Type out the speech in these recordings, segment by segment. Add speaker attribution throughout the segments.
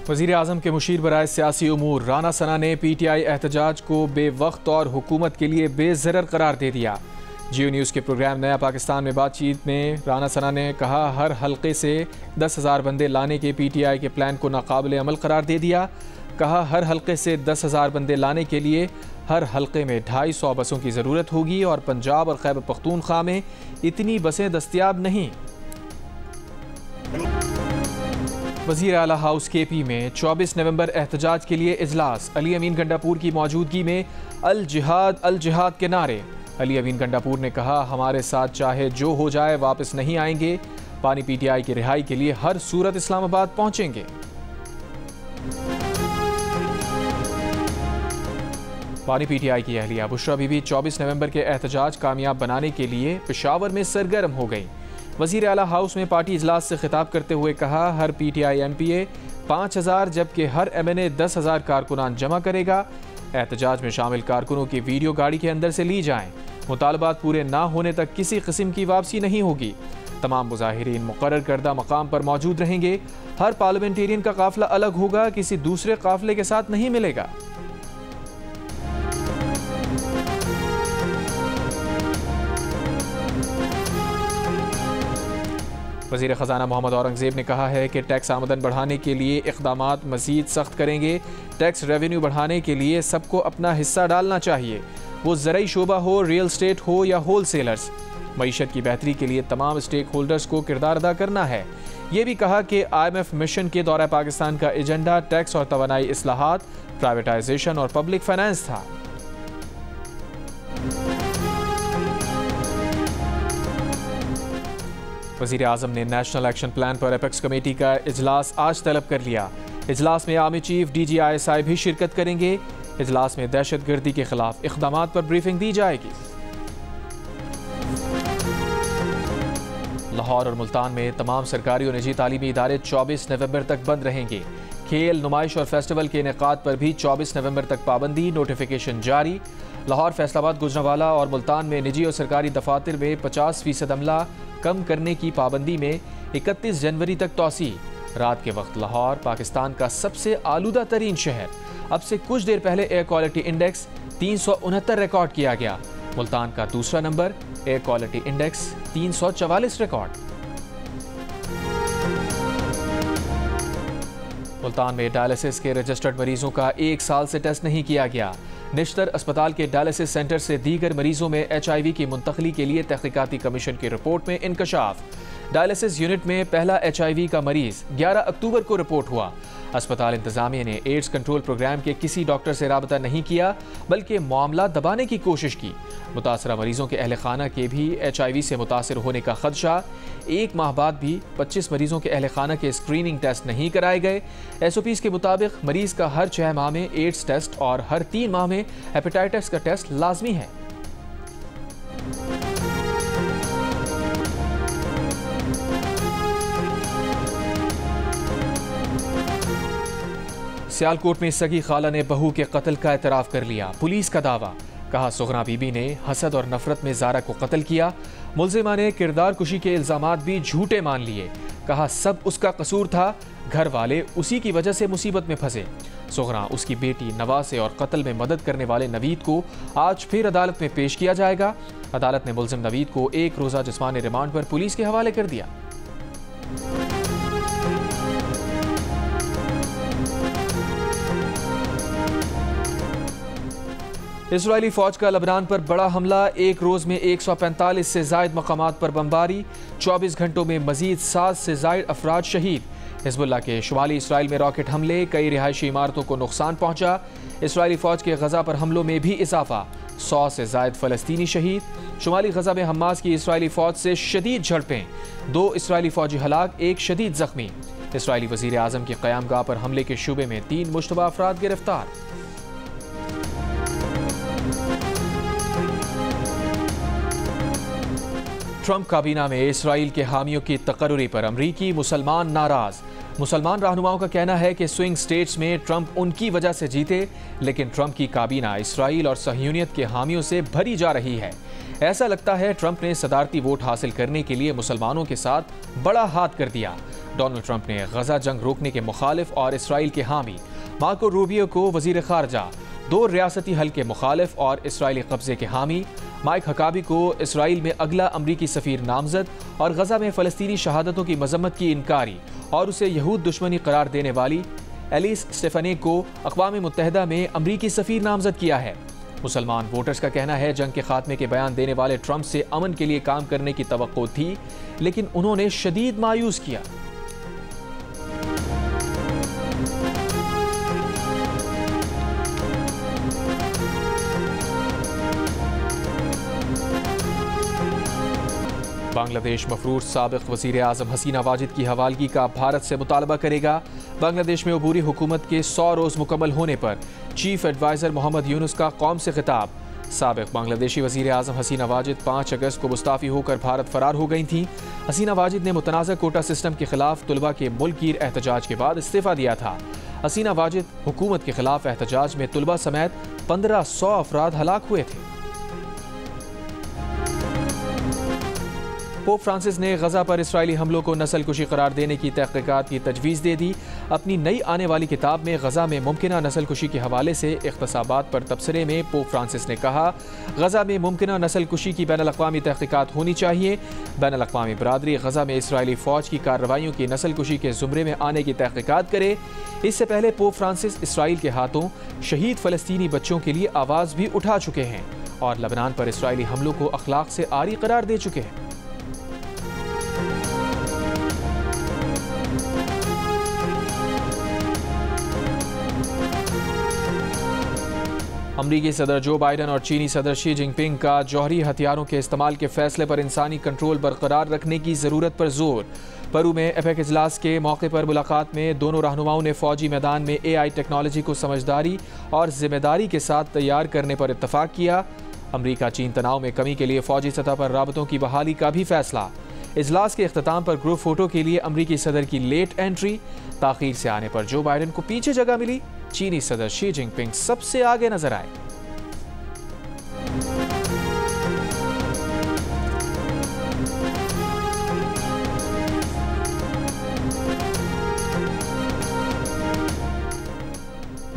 Speaker 1: वज़ीर आज़म के मुशीर बराए सियासी उमूर राना सना ने PTI एहतजाज को बेवक्त और हुकूमत के लिए बेज़रर करार दे दिया। जियो न्यूज़ के प्रोग्राम नया पाकिस्तान में बातचीत में राना सना ने कहा, हर हल्के से 10,000 बंदे लाने के PTI के प्लान को नाकाबिले अमल करार दे दिया। कहा, हर हल्के से 10,000 बंदे लाने के लिए हर हल्के में 250 बसों की ज़रूरत होगी और पंजाब और खैबर पख्तूनख्वा में इतनी बसें दस्तयाब नहीं। वज़ीर आला हाउस KP में 24 नवंबर एहतजाज के लिए इजलास। अली अमीन गंडापुर की मौजूदगी में अल जिहाद के नारे। अली अमीन गंडापुर ने कहा, हमारे साथ चाहे जो हो जाए वापस नहीं आएंगे। पानी PTI की रिहाई के लिए हर सूरत इस्लामाबाद पहुंचेंगे। पानी PTI की अहलिया बुशरा बीबी 24 नवंबर के एहतजाज कामयाब बनाने के लिए पेशावर में सरगर्म हो गई। वज़ीर आला हाउस में पार्टी इजलास से खिताब करते हुए कहा, हर PTI MPA 5,000 जबकि हर MNA 10,000 कारकुनान जमा करेगा। एहतजाज में शामिल कारकुनों की वीडियो गाड़ी के अंदर से ली जाएं। मुतालबात पूरे ना होने तक किसी किस्म की वापसी नहीं होगी। तमाम मुजाहिरीन मुकर्रर करदा मकाम पर मौजूद रहेंगे। हर पार्लियामेंटेरियन का काफिला अलग होगा, किसी दूसरे काफिले के साथ नहीं मिलेगा। वज़ीर ख़जाना मोहम्मद औरंगज़ेब ने कहा है कि टैक्स आमदन बढ़ाने के लिए इक़दामात मज़ीद सख्त करेंगे। टैक्स रेवेन्यू बढ़ाने के लिए सबको अपना हिस्सा डालना चाहिए, वो ज़रई शोबा हो, रियल स्टेट हो या होल सेलर्स। मईशत की बेहतरी के लिए तमाम स्टेक होल्डर्स को किरदार अदा करना है। ये भी कहा कि IMF मिशन के दौरा पाकिस्तान का एजेंडा टैक्स और तवानाई इस्लाहात, प्राइवेटाइजेशन और पब्लिक फाइनेंस था। वज़ीर आज़म ने नेशनल एक्शन प्लान पर एपेक्स कमेटी का इजलास आज तलब कर लिया। इजलास में आर्मी चीफ DG ISI भी शिरकत करेंगे। इजलास में दहशतगर्दी के खिलाफ इक़दामात पर ब्रीफिंग दी जाएगी। लाहौर और मुल्तान में तमाम सरकारी और निजी तालीमी इदारे 24 नवंबर तक बंद रहेंगे। खेल, नुमाइश और फेस्टिवल के इनेकाद पर भी 24 नवंबर तक पाबंदी, नोटिफिकेशन जारी। लाहौर, फैसलाबाद, गुजरांवाला और मुल्तान में निजी और सरकारी दफातर में 50% अमला कम करने की पाबंदी में 31 जनवरी तक तौसी। रात के वक्त लाहौर पाकिस्तान का सबसे आलूदा तरीन शहर। अब से कुछ देर पहले एयर क्वालिटी इंडेक्स 369 रिकॉर्ड किया गया। मुल्तान का दूसरा number, air quality index 344 record. Multan में डायलिसिस के रजिस्टर्ड मरीजों का 1 साल से टेस्ट नहीं किया गया। निश्तर अस्पताल के डायलिसिस सेंटर से दीगर मरीजों में HIV की मुंतकली के लिए तहकीकाती कमीशन की रिपोर्ट में इंकशाफ। डायलिसिस यूनिट में पहला HIV का मरीज 11 अक्टूबर को रिपोर्ट हुआ। अस्पताल इंतजामिया ने एड्स कंट्रोल प्रोग्राम के किसी डॉक्टर से राबता नहीं किया, बल्कि मामला दबाने की कोशिश की। मुतासरा मरीजों के अहल खाना के भी HIV से मुतासर होने का खदशा। 1 माह बाद भी 25 मरीजों के अहल खाना के स्क्रीनिंग टेस्ट नहीं कराए गए। SOPs के मुताबिक मरीज का हर 6 माह में एड्स टेस्ट और हर 3 माह में हेपेटाइटिस का टेस्ट लाजमी है। सियालकोट में सगी खाला ने बहू के कत्ल का एतराफ़ कर लिया। पुलिस का दावा, कहा सुगना बीबी ने हसद और नफरत में ज़ारा को कत्ल किया। मुलजिमा ने किरदार कुशी के इल्ज़ामात भी झूठे मान लिए। कहा सब उसका कसूर था, घर वाले उसी की वजह से मुसीबत में फंसे। सुगना, उसकी बेटी नवासे और कत्ल में मदद करने वाले नवीद को आज फिर अदालत में पेश किया जाएगा। अदालत ने मुलजिम नवीद को 1 रोज़ा जिस्मानी रिमांड पर पुलिस के हवाले कर दिया। इजरायली फौज का लबनान पर बड़ा हमला। 1 रोज में 145 से जायद मकामात पर बमबारी। 24 घंटों में मजीद 7 से जायद अफराद शहीद। हिजबुल्लाह के शुमाली इसराइल में रॉकेट हमले, कई रिहायशी इमारतों को नुकसान पहुंचा। इसराइली फौज के गजा पर हमलों में भी इजाफा, 100 से जायद फलस्तीनी शहीद। शुमाली गजा में हमास की इसराइली फौज से शदीद झड़पें, 2 इसराइली फौजी हलाक, 1 शदीद जख्मी। इसराइली वजीर आजम की क़यामगाह पर हमले के शुबे में 3 मुश्तबा अफराद गिरफ्तार। ट्रंप काबीना में इसराइल के हामियों की तकर्री पर अमरीकी मुसलमान नाराज। मुसलमान रहनुमाओं का कहना है कि स्विंग स्टेट्स में ट्रंप उनकी वजह से जीते, लेकिन ट्रंप की काबीना इसराइल और सहयूनियत के हामियों से भरी जा रही है। ऐसा लगता है ट्रंप ने सदारती वोट हासिल करने के लिए मुसलमानों के साथ बड़ा हाथ कर दिया। डोनाल्ड ट्रंप ने गजा जंग रोकने के मुखालिफ और इसराइल के हामी मार्को रूबियो को वजीर खारजा, 2 रियासती हल के मुखालिफ और इसराइली कब्जे के हामी माइक हकाबी को इसराइल में अगला अमरीकी सफीर नामजद और गजा में फ़लस्तीनी शहादतों की मजम्मत की इनकारी और उसे यहूद दुश्मनी करार देने वाली एलिस स्टेफानी को अक़वाम मुत्तहिदा में अमरीकी सफीर नामजद किया है। मुसलमान वोटर्स का कहना है जंग के खात्मे के बयान देने वाले ट्रंप से अमन के लिए काम करने की तवक्को थी, लेकिन उन्होंने शदीद मायूस किया। बांग्लादेश मफरूर साबिक़ वज़ीर आज़म हसीना वाजिद की हवालगी का भारत से मुतालबा करेगा। बांग्लादेश में अबूरी हुकूमत के 100 रोज़ मुकम्मल होने पर चीफ एडवाइज़र मोहम्मद यूनुस का कौम से खिताब। साबिक़ बांग्लादेशी वज़ीर आज़म हसीना वाजिद 5 अगस्त को मुस्ताफ़ी होकर भारत फ़रार हो गई थीं। हसीना वाजिद ने मुतनाज़ा कोटा सिस्टम के खिलाफ तुलबा के मुल्कगीर एहतजाज के बाद इस्तीफ़ा दिया था। हसीना वाजिद हुकूमत के खिलाफ एहतजाज में तुलबा समेत 1500 अफराद हलाक हुए थे। पोप फ्रांसिस ने गजा पर इसराइली हमलों को नस्लकुशी करार देने की तहक़ीक़ात की तजवीज़ दे दी। अपनी नई आने वाली किताब में गजा में मुमकिना नस्लकुशी के हवाले से इख्तिसाबात पर तबसरे में पोप फ्रांसिस ने कहा, गजा में मुमकिना नस्लकुशी की बैनुल-अक़वामी तहक़ीक़ात होनी चाहिए। बैनुल-अक़वामी बरादरी गजा में इसराइली फ़ौज की कार्रवाइयों की नस्लकुशी के ज़ुमरे में आने की तहक़ीक़ात करे। इससे पहले पोप फ्रांसिस इसराइल के हाथों शहीद फ़लस्तीनी बच्चों के लिए आवाज़ भी उठा चुके हैं और लबनान पर इसराइली हमलों को अखलाक से आरी करार दे चुके हैं। अमरीकी सदर जो बाइडन और चीनी सदर शी जिनपिंग का जौहरी हथियारों के इस्तेमाल के फैसले पर इंसानी कंट्रोल बरकरार रखने की ज़रूरत पर जोर। पेरू में एपेक इजलास के मौके पर मुलाकात में दोनों रहनुमाओं ने फौजी मैदान में AI टेक्नोलॉजी को समझदारी और जिम्मेदारी के साथ तैयार करने पर इत्तफाक किया। अमरीका चीन तनाव में कमी के लिए फौजी सतह पर राबतों की बहाली का भी फैसला। इजलास के अख्ताम पर ग्रुप फोटो के लिए अमरीकी सदर की लेट एंट्री। ताखीर से आने पर जो बाइडन को पीछे जगह मिली। चीनी सदर शी जिनपिंग सबसे आगे नजर आए।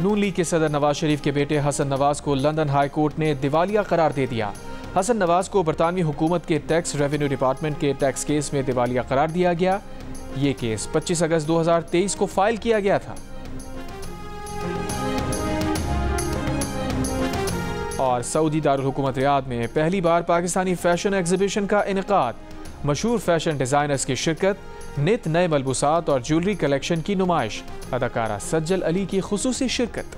Speaker 1: नून लीग के सदर नवाज शरीफ के बेटे हसन नवाज को लंदन हाई कोर्ट ने दिवालिया करार दे दिया। हसन नवाज को बरतानवी हुकूमत के टैक्स रेवेन्यू डिपार्टमेंट के टैक्स केस में दिवालिया करार दिया गया। ये केस 25 अगस्त 2023 को फाइल किया गया था। और सऊदी दारुल हुकूमत रियाद में पहली बार पाकिस्तानी फैशन एग्जीबिशन का इनेकाद। मशहूर फैशन डिजाइनर्स की शिरकत, नित नए मलबूसात और ज्वेलरी कलेक्शन की नुमाइश, अदाकारा सज्जल अली की खुसूसी शिरकत।